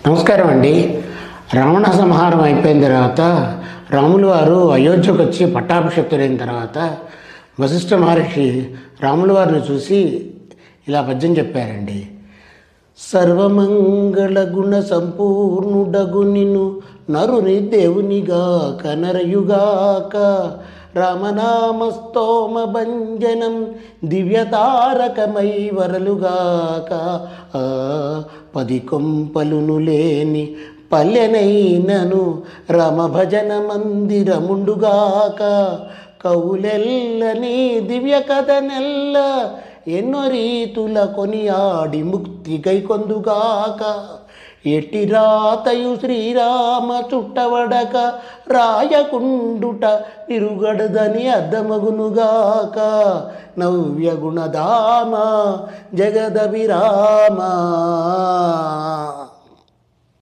నమస్కారం అండి. రావణ సంహారం అయిపోయిన తర్వాత రాములు వారు అయోధ్యకు వచ్చి పట్టాభిషిక్తులైన తర్వాత వశిష్ఠ మహర్షి రాములు వారిని చూసి ఇలా పద్యం చెప్పారండి. సర్వమంగళ గుణ సంపూర్ణుడగు నిన్ను నరుని దేవునిగా కనరయుగాక రామనామస్తోమ భంజనం దివ్యతారకమై వరలుగాక. పది కొంపలును లేని పల్లెనైనను రమభజన మందిరముండుగాక. కవులెల్లని దివ్య కథనెల్ల ఎన్నో రీతుల కొనియాడి ముక్తి గైకొందుగాక. ఎట్టి రాతయు శ్రీరామ చుట్టవడక రాయకుండుట నిరుగడదని అర్థమగునుగాక. నవ్య గుణధామ జగదభిరామ.